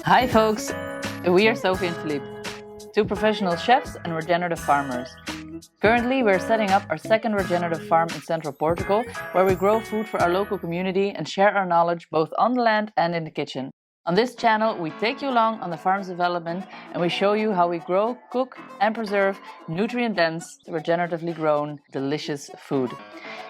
Hi folks, we are Sophie and Philippe, two professional chefs and regenerative farmers. Currently we're setting up our second regenerative farm in Central Portugal, where we grow food for our local community and share our knowledge both on the land and in the kitchen. On this channel we take you along on the farm's development and we show you how we grow, cook and preserve nutrient-dense, regeneratively grown, delicious food.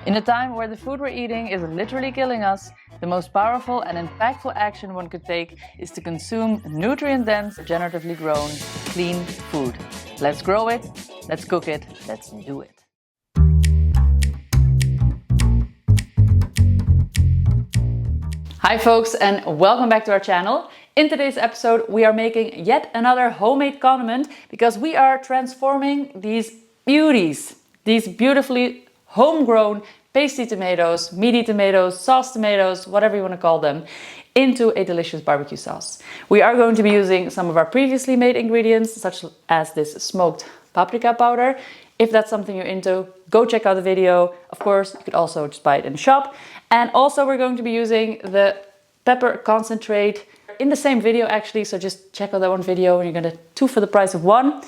In a time where the food we're eating is literally killing us, the most powerful and impactful action one could take is to consume nutrient-dense, regeneratively grown, clean food. Let's grow it, let's cook it, let's do it. Hi folks, and welcome back to our channel. In today's episode we are making yet another homemade condiment because we are transforming these beauties, these beautifully homegrown pasty tomatoes, meaty tomatoes, sauce tomatoes, whatever you want to call them, into a delicious barbecue sauce. We are going to be using some of our previously made ingredients, such as this smoked paprika powder. If that's something you're into, go check out the video. Of course, you could also just buy it in the shop. And also we're going to be using the pepper concentrate in the same video actually, so just check out that one video and you're gonna two for the price of one.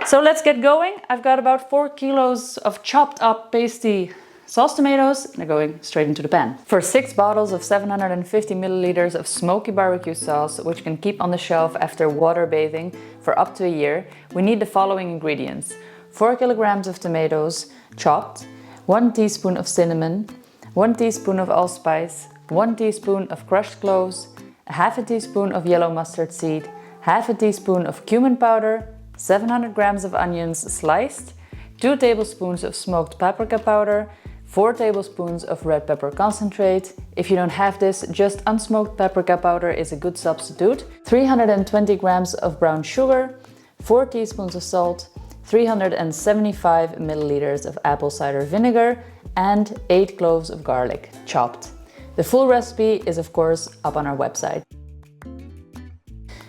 So let's get going. I've got about 4 kilos of chopped up pasty sauce tomatoes and they're going straight into the pan. For 6 bottles of 750 milliliters of smoky barbecue sauce, which can keep on the shelf after water bathing for up to a year, we need the following ingredients: 4 kilograms of tomatoes chopped, 1 teaspoon of cinnamon, 1 teaspoon of allspice, 1 teaspoon of crushed cloves, half a teaspoon of yellow mustard seed, half a teaspoon of cumin powder, 700 grams of onions sliced, 2 tablespoons of smoked paprika powder, 4 tablespoons of red pepper concentrate. If you don't have this, just unsmoked paprika powder is a good substitute, 320 grams of brown sugar, 4 teaspoons of salt, 375 milliliters of apple cider vinegar, and 8 cloves of garlic, chopped. The full recipe is of course up on our website.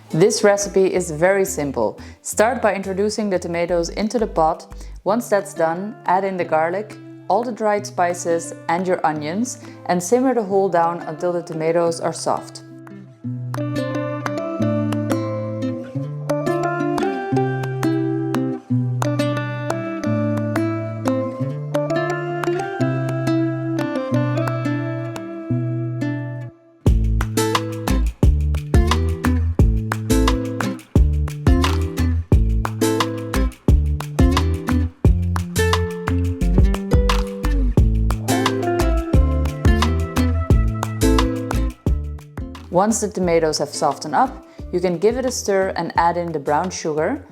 This recipe is very simple. Start by introducing the tomatoes into the pot. Once that's done, add in the garlic, all the dried spices and your onions, and simmer the whole down until the tomatoes are soft. Once the tomatoes have softened up, you can give it a stir and add in the brown sugar,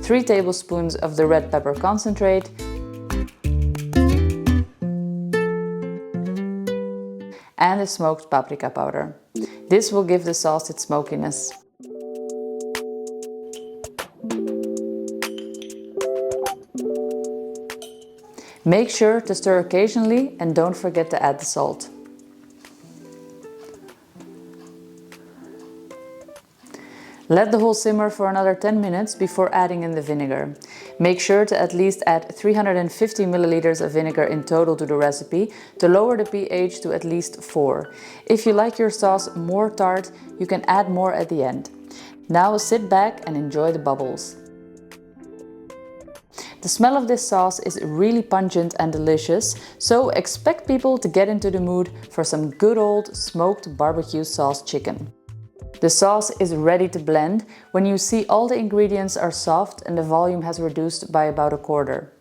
three tablespoons of the red pepper concentrate, and the smoked paprika powder. This will give the sauce its smokiness. Make sure to stir occasionally and don't forget to add the salt. Let the whole simmer for another 10 minutes before adding in the vinegar. Make sure to at least add 350 milliliters of vinegar in total to the recipe to lower the pH to at least 4. If you like your sauce more tart, you can add more at the end. Now sit back and enjoy the bubbles. The smell of this sauce is really pungent and delicious, so expect people to get into the mood for some good old smoked barbecue sauce chicken. The sauce is ready to blend when you see all the ingredients are soft and the volume has reduced by about a quarter.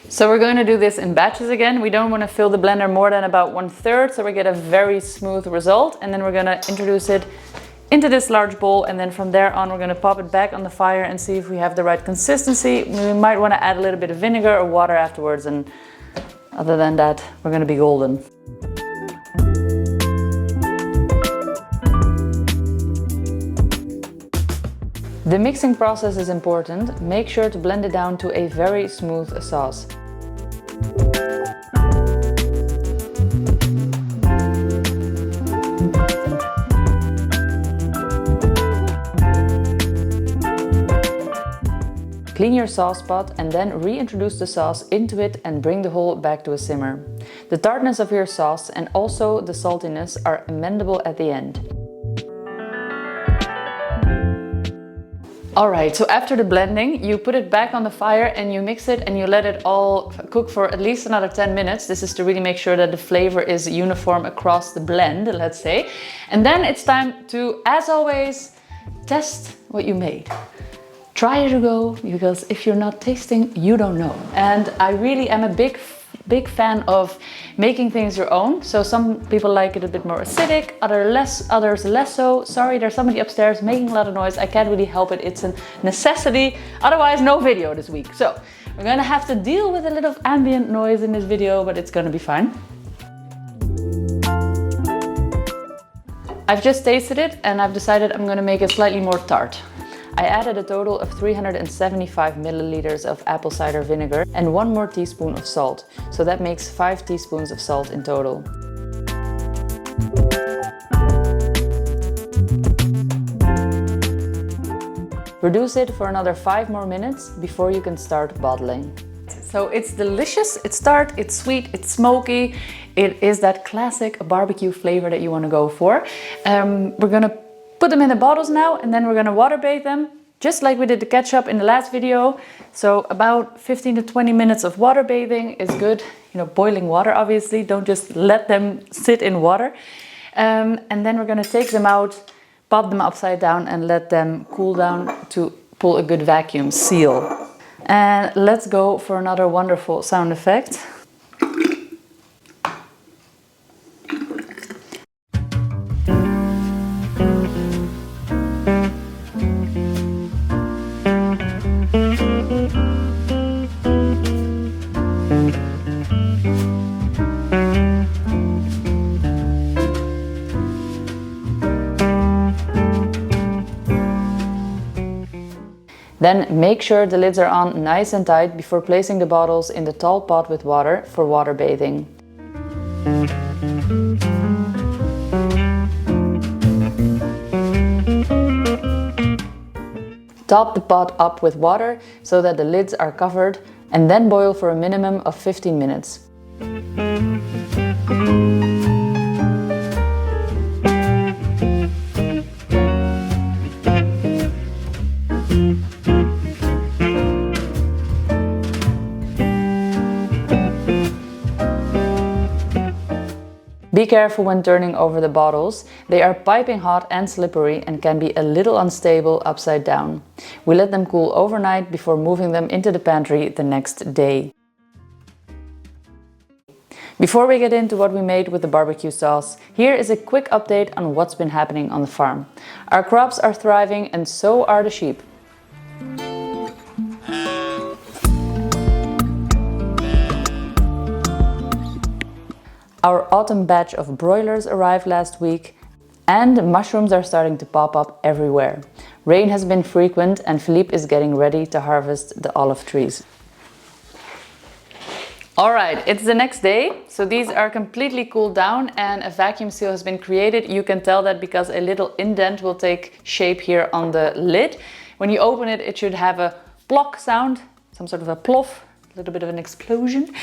So we're going to do this in batches again. We don't want to fill the blender more than about 1/3, so we get a very smooth result. And then we're going to introduce it into this large bowl, and then from there on we're going to pop it back on the fire and see if we have the right consistency. We might want to add a little bit of vinegar or water afterwards, and other than that we're going to be golden. The mixing process is important. Make sure to blend it down to a very smooth sauce. Clean your sauce pot and then reintroduce the sauce into it and bring the whole back to a simmer. The tartness of your sauce and also the saltiness are amendable at the end. Alright, so after the blending, you put it back on the fire and you mix it and you let it all cook for at least another 10 minutes. This is to really make sure that the flavor is uniform across the blend, let's say. And then it's time to, as always, test what you made. Try it to go, because if you're not tasting, you don't know. And I really am a big fan of making things your own. So some people like it a bit more acidic, others less so. Sorry, there's somebody upstairs making a lot of noise. I can't really help it. It's a necessity. Otherwise, no video this week. So we're gonna have to deal with a little ambient noise in this video, but it's gonna be fine. I've just tasted it and I've decided I'm gonna make it slightly more tart. I added a total of 375 milliliters of apple cider vinegar and 1 more teaspoon of salt. So that makes 5 teaspoons of salt in total. Reduce it for another 5 more minutes before you can start bottling. So it's delicious, it's tart, it's sweet, it's smoky. It is that classic barbecue flavor that you want to go for. We're gonna put them in the bottles now and then we're gonna water bathe them, just like we did the ketchup in the last video. So about 15 to 20 minutes of water bathing is good. You know, boiling water, obviously, don't just let them sit in water. And then we're gonna take them out, pop them upside down and let them cool down to pull a good vacuum seal. And let's go for another wonderful sound effect. Then make sure the lids are on nice and tight before placing the bottles in the tall pot with water for water bathing. Top the pot up with water so that the lids are covered and then boil for a minimum of 15 minutes. Be careful when turning over the bottles. They are piping hot and slippery and can be a little unstable upside down. We let them cool overnight before moving them into the pantry the next day. Before we get into what we made with the barbecue sauce, here is a quick update on what's been happening on the farm. Our crops are thriving and so are the sheep. Our autumn batch of broilers arrived last week and mushrooms are starting to pop up everywhere. Rain has been frequent and Philippe is getting ready to harvest the olive trees. Alright, it's the next day, so these are completely cooled down and a vacuum seal has been created. You can tell that because a little indent will take shape here on the lid. When you open it, it should have a plock sound, some sort of a plof. A little bit of an explosion.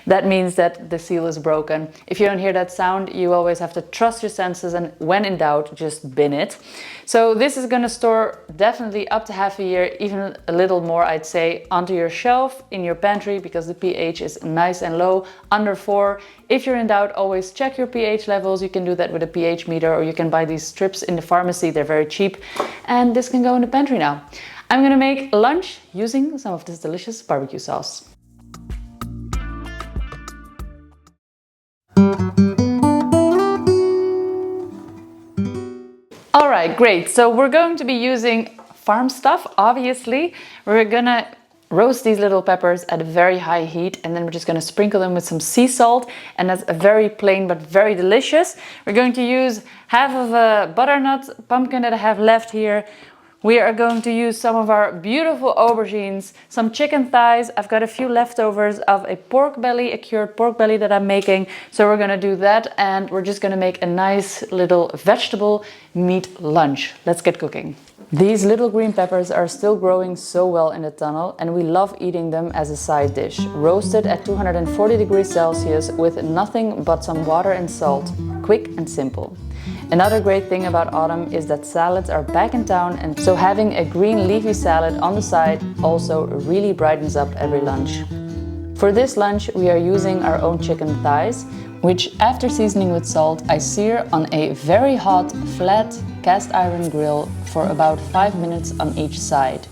That means that the seal is broken. If you don't hear that sound, you always have to trust your senses and when in doubt, just bin it. So this is going to store definitely up to half a year, even a little more, I'd say, onto your shelf in your pantry because the pH is nice and low, under 4. If you're in doubt, always check your pH levels. You can do that with a pH meter or you can buy these strips in the pharmacy. They're very cheap and this can go in the pantry now. I'm going to make lunch using some of this delicious barbecue sauce. Alright, great. So we're going to be using farm stuff, obviously. We're gonna roast these little peppers at a very high heat and then we're just gonna sprinkle them with some sea salt, and that's a very plain but very delicious. We're going to use half of a butternut pumpkin that I have left here, We are going to use some of our beautiful aubergines, some chicken thighs. I've got a few leftovers of a pork belly, a cured pork belly that I'm making. So we're gonna do that, and we're just gonna make a nice little vegetable meat lunch. Let's get cooking. These little green peppers are still growing so well in the tunnel, and we love eating them as a side dish, roasted at 240 degrees Celsius with nothing but some water and salt. Quick and simple. Another great thing about autumn is that salads are back in town, and so having a green leafy salad on the side also really brightens up every lunch. For this lunch we are using our own chicken thighs, which after seasoning with salt I sear on a very hot flat cast iron grill for about 5 minutes on each side.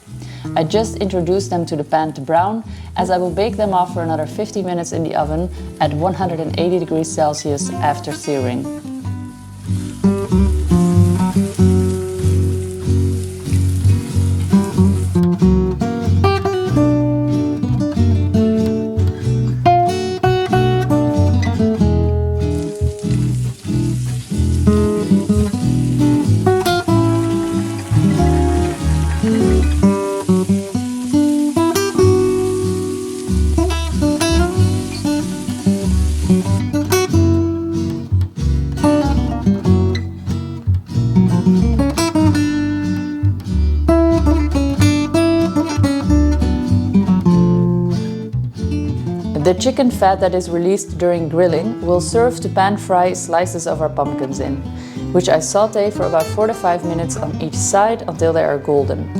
I just introduced them to the pan to brown, as I will bake them off for another 50 minutes in the oven at 180 degrees Celsius after searing. The chicken fat that is released during grilling will serve to pan fry slices of our pumpkins in, which I saute for about 4 to 5 minutes on each side until they are golden.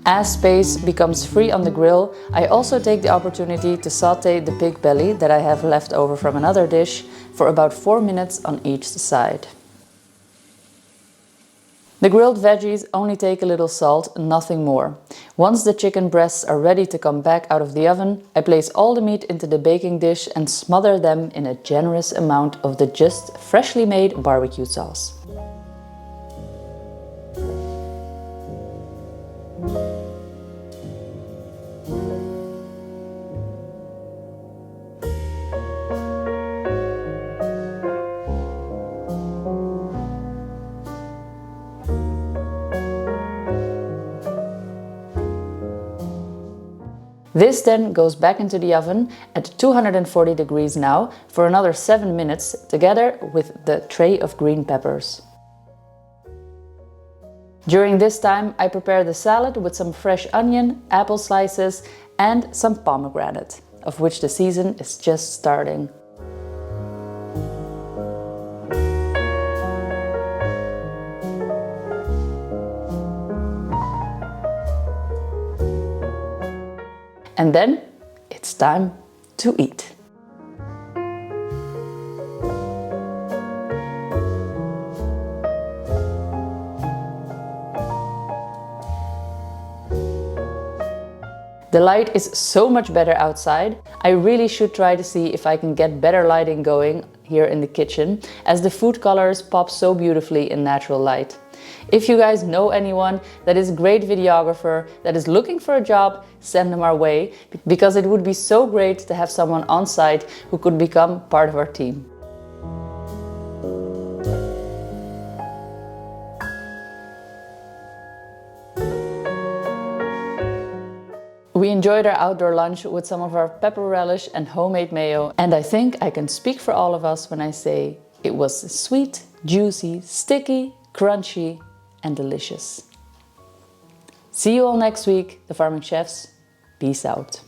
As space becomes free on the grill, I also take the opportunity to saute the pig belly that I have left over from another dish for about 4 minutes on each side. The grilled veggies only take a little salt, nothing more. Once the chicken breasts are ready to come back out of the oven, I place all the meat into the baking dish and smother them in a generous amount of the just freshly made barbecue sauce. This then goes back into the oven at 240 degrees now for another 7 minutes, together with the tray of green peppers. During this time I prepare the salad with some fresh onion, apple slices and some pomegranate, of which the season is just starting. And then it's time to eat. The light is so much better outside. I really should try to see if I can get better lighting going here in the kitchen, as the food colors pop so beautifully in natural light. If you guys know anyone that is a great videographer that is looking for a job, send them our way, because it would be so great to have someone on site who could become part of our team. We enjoyed our outdoor lunch with some of our pepper relish and homemade mayo, and I think I can speak for all of us when I say it was sweet, juicy, sticky, crunchy and delicious. See you all next week, the farming chefs. Peace out.